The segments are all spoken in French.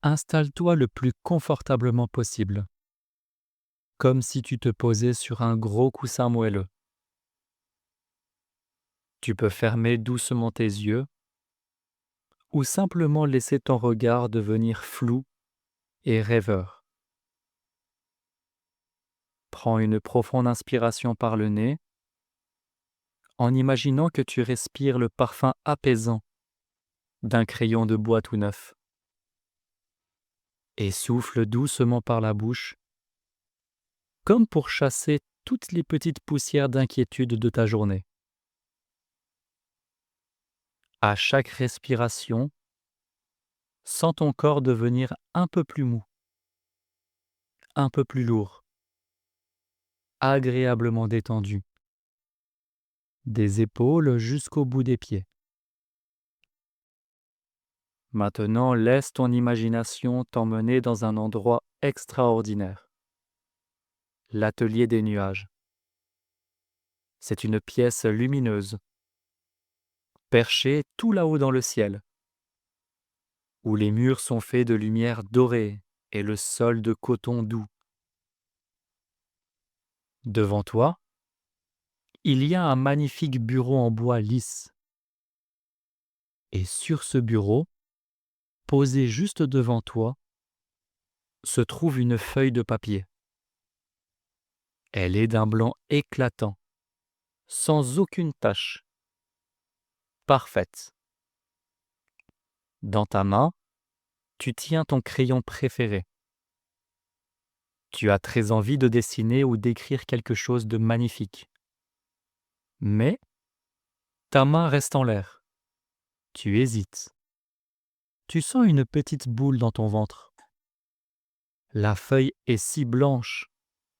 Installe-toi le plus confortablement possible, comme si tu te posais sur un gros coussin moelleux. Tu peux fermer doucement tes yeux ou simplement laisser ton regard devenir flou et rêveur. Prends une profonde inspiration par le nez en imaginant que tu respires le parfum apaisant d'un crayon de bois tout neuf. Et souffle doucement par la bouche, comme pour chasser toutes les petites poussières d'inquiétude de ta journée. À chaque respiration, sens ton corps devenir un peu plus mou, un peu plus lourd, agréablement détendu, des épaules jusqu'au bout des pieds. Maintenant, laisse ton imagination t'emmener dans un endroit extraordinaire, l'atelier des nuages. C'est une pièce lumineuse, perchée tout là-haut dans le ciel, où les murs sont faits de lumière dorée et le sol de coton doux. Devant toi, il y a un magnifique bureau en bois lisse. Et sur ce bureau, posé juste devant toi, se trouve une feuille de papier. Elle est d'un blanc éclatant, sans aucune tache, parfaite. Dans ta main, tu tiens ton crayon préféré. Tu as très envie de dessiner ou d'écrire quelque chose de magnifique. Mais ta main reste en l'air. Tu hésites. Tu sens une petite boule dans ton ventre. La feuille est si blanche,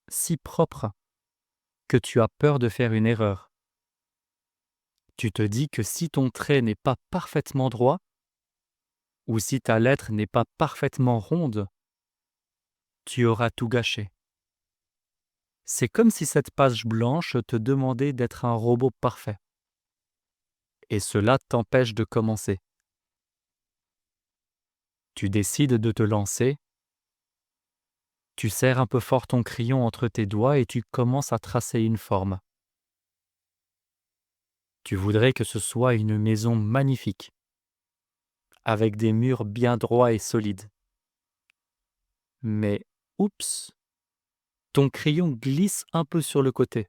si propre, que tu as peur de faire une erreur. Tu te dis que si ton trait n'est pas parfaitement droit, ou si ta lettre n'est pas parfaitement ronde, tu auras tout gâché. C'est comme si cette page blanche te demandait d'être un robot parfait. Et cela t'empêche de commencer. Tu décides de te lancer. Tu serres un peu fort ton crayon entre tes doigts et tu commences à tracer une forme. Tu voudrais que ce soit une maison magnifique, avec des murs bien droits et solides. Mais, oups, ton crayon glisse un peu sur le côté.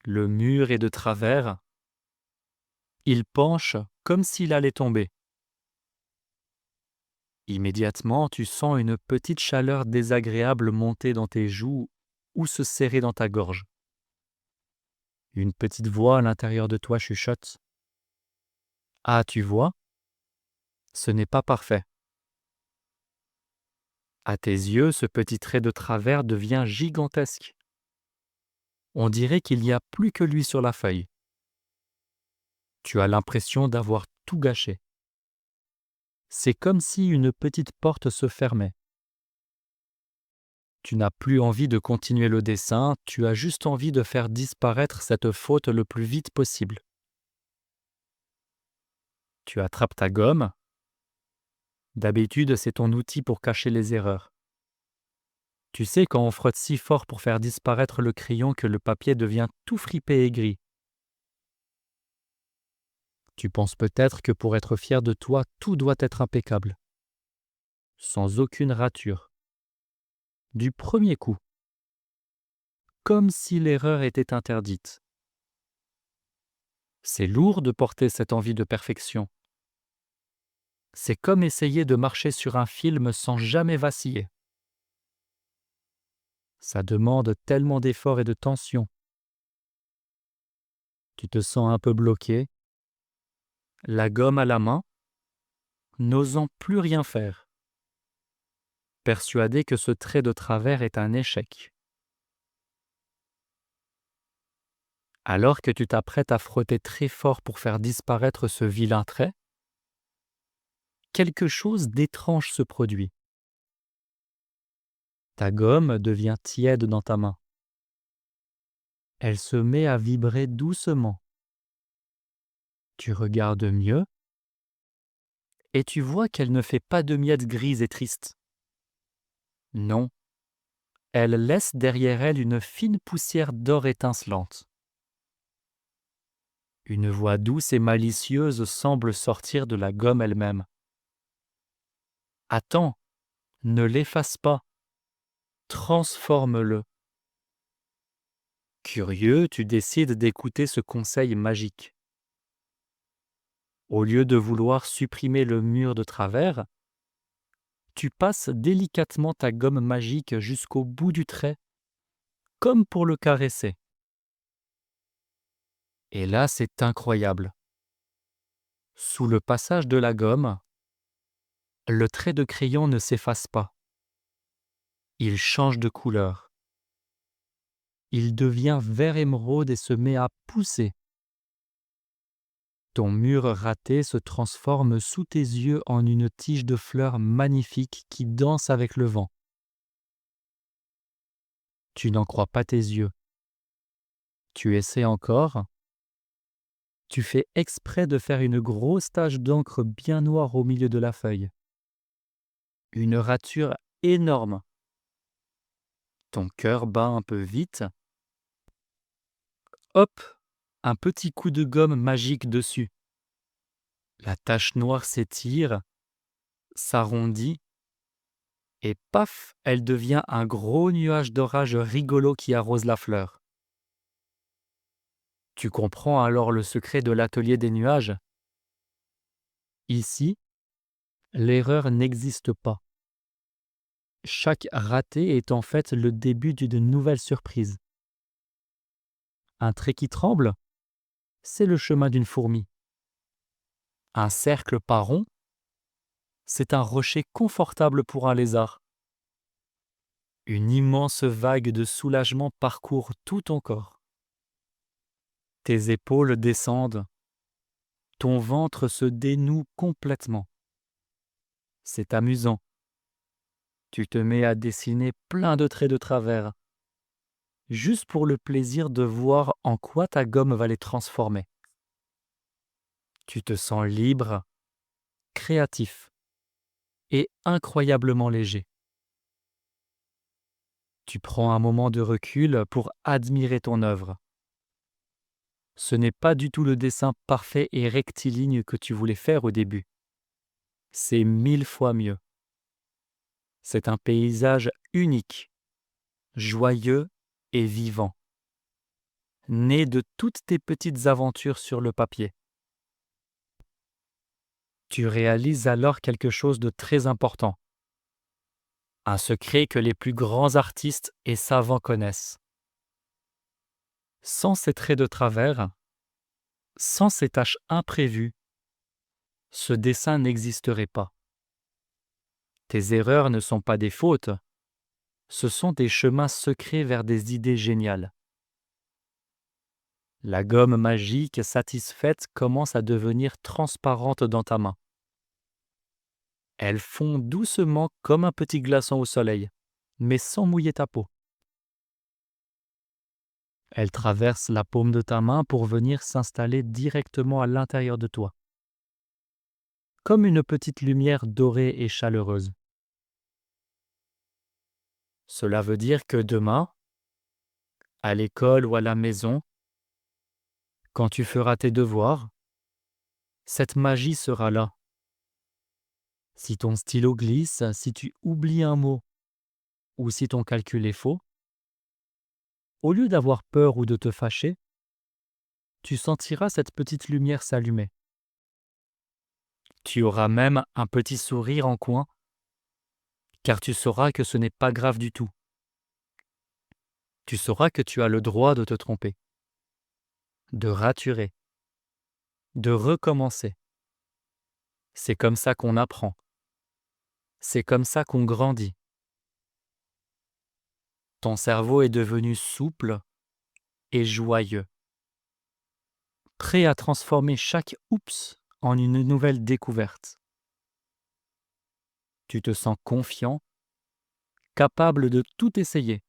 Le mur est de travers. Il penche comme s'il allait tomber. Immédiatement, tu sens une petite chaleur désagréable monter dans tes joues ou se serrer dans ta gorge. Une petite voix à l'intérieur de toi chuchote. Ah, tu vois, ce n'est pas parfait. À tes yeux, ce petit trait de travers devient gigantesque. On dirait qu'il n'y a plus que lui sur la feuille. Tu as l'impression d'avoir tout gâché. C'est comme si une petite porte se fermait. Tu n'as plus envie de continuer le dessin, tu as juste envie de faire disparaître cette faute le plus vite possible. Tu attrapes ta gomme. D'habitude, c'est ton outil pour cacher les erreurs. Tu sais quand on frotte si fort pour faire disparaître le crayon que le papier devient tout fripé et gris. Tu penses peut-être que pour être fier de toi, tout doit être impeccable. Sans aucune rature. Du premier coup. Comme si l'erreur était interdite. C'est lourd de porter cette envie de perfection. C'est comme essayer de marcher sur un film sans jamais vaciller. Ça demande tellement d'efforts et de tension. Tu te sens un peu bloqué, la gomme à la main, n'osant plus rien faire, persuadé que ce trait de travers est un échec. Alors que tu t'apprêtes à frotter très fort pour faire disparaître ce vilain trait, quelque chose d'étrange se produit. Ta gomme devient tiède dans ta main. Elle se met à vibrer doucement. Tu regardes mieux et tu vois qu'elle ne fait pas de miettes grises et tristes. Non, elle laisse derrière elle une fine poussière d'or étincelante. Une voix douce et malicieuse semble sortir de la gomme elle-même. Attends, ne l'efface pas, transforme-le. Curieux, tu décides d'écouter ce conseil magique. Au lieu de vouloir supprimer le mur de travers, tu passes délicatement ta gomme magique jusqu'au bout du trait, comme pour le caresser. Et là, c'est incroyable. Sous le passage de la gomme, le trait de crayon ne s'efface pas. Il change de couleur. Il devient vert émeraude et se met à pousser. Ton mur raté se transforme sous tes yeux en une tige de fleurs magnifique qui danse avec le vent. Tu n'en crois pas tes yeux. Tu essaies encore. Tu fais exprès de faire une grosse tache d'encre bien noire au milieu de la feuille. Une rature énorme. Ton cœur bat un peu vite. Hop, un petit coup de gomme magique dessus. La tache noire s'étire, s'arrondit, et paf, elle devient un gros nuage d'orage rigolo qui arrose la fleur. Tu comprends alors le secret de l'atelier des nuages. Ici, l'erreur n'existe pas. Chaque raté est en fait le début d'une nouvelle surprise. Un trait qui tremble, c'est le chemin d'une fourmi. Un cercle pas rond, c'est un rocher confortable pour un lézard. Une immense vague de soulagement parcourt tout ton corps. Tes épaules descendent, ton ventre se dénoue complètement. C'est amusant. Tu te mets à dessiner plein de traits de travers, juste pour le plaisir de voir en quoi ta gomme va les transformer. Tu te sens libre, créatif et incroyablement léger. Tu prends un moment de recul pour admirer ton œuvre. Ce n'est pas du tout le dessin parfait et rectiligne que tu voulais faire au début. C'est 1000 fois mieux. C'est un paysage unique, joyeux et vivant, né de toutes tes petites aventures sur le papier. Tu réalises alors quelque chose de très important, un secret que les plus grands artistes et savants connaissent. Sans ces traits de travers, sans ces tâches imprévues, ce dessin n'existerait pas. Tes erreurs ne sont pas des fautes, ce sont des chemins secrets vers des idées géniales. La gomme magique satisfaite commence à devenir transparente dans ta main. Elle fond doucement comme un petit glaçon au soleil, mais sans mouiller ta peau. Elle traverse la paume de ta main pour venir s'installer directement à l'intérieur de toi, comme une petite lumière dorée et chaleureuse. Cela veut dire que demain, à l'école ou à la maison, quand tu feras tes devoirs, cette magie sera là. Si ton stylo glisse, si tu oublies un mot ou si ton calcul est faux, au lieu d'avoir peur ou de te fâcher, tu sentiras cette petite lumière s'allumer. Tu auras même un petit sourire en coin, car tu sauras que ce n'est pas grave du tout. Tu sauras que tu as le droit de te tromper, de raturer, de recommencer. C'est comme ça qu'on apprend. C'est comme ça qu'on grandit. Ton cerveau est devenu souple et joyeux, prêt à transformer chaque oups en une nouvelle découverte. Tu te sens confiant, capable de tout essayer,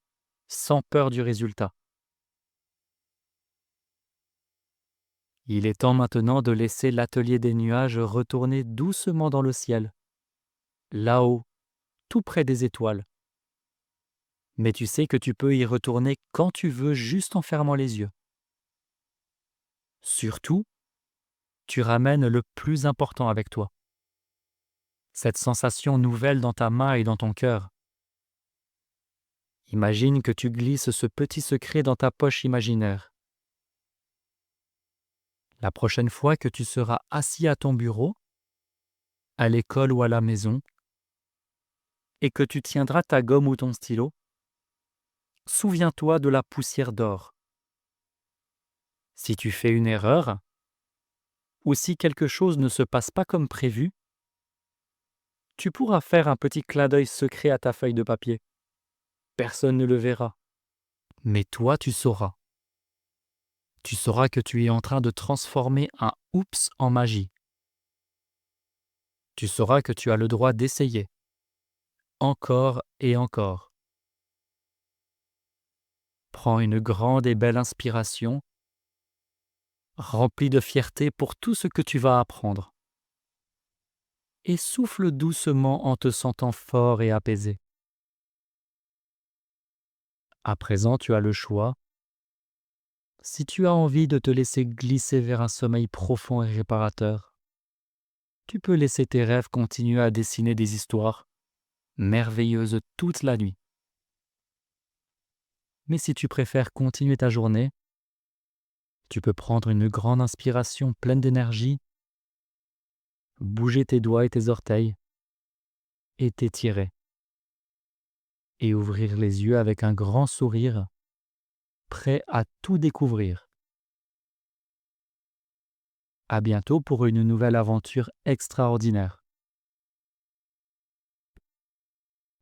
sans peur du résultat. Il est temps maintenant de laisser l'atelier des nuages retourner doucement dans le ciel, là-haut, tout près des étoiles. Mais tu sais que tu peux y retourner quand tu veux juste en fermant les yeux. Surtout, tu ramènes le plus important avec toi. Cette sensation nouvelle dans ta main et dans ton cœur. Imagine que tu glisses ce petit secret dans ta poche imaginaire. La prochaine fois que tu seras assis à ton bureau, à l'école ou à la maison, et que tu tiendras ta gomme ou ton stylo, souviens-toi de la poussière d'or. Si tu fais une erreur, ou si quelque chose ne se passe pas comme prévu, tu pourras faire un petit clin d'œil secret à ta feuille de papier. Personne ne le verra. Mais toi, tu sauras. Tu sauras que tu es en train de transformer un oups en magie. Tu sauras que tu as le droit d'essayer. Encore et encore. Prends une grande et belle inspiration, remplie de fierté pour tout ce que tu vas apprendre. Et souffle doucement en te sentant fort et apaisé. À présent, tu as le choix. Si tu as envie de te laisser glisser vers un sommeil profond et réparateur, tu peux laisser tes rêves continuer à dessiner des histoires merveilleuses toute la nuit. Mais si tu préfères continuer ta journée, tu peux prendre une grande inspiration pleine d'énergie, bouger tes doigts et tes orteils, et t'étirer, et ouvrir les yeux avec un grand sourire, prêt à tout découvrir. À bientôt pour une nouvelle aventure extraordinaire.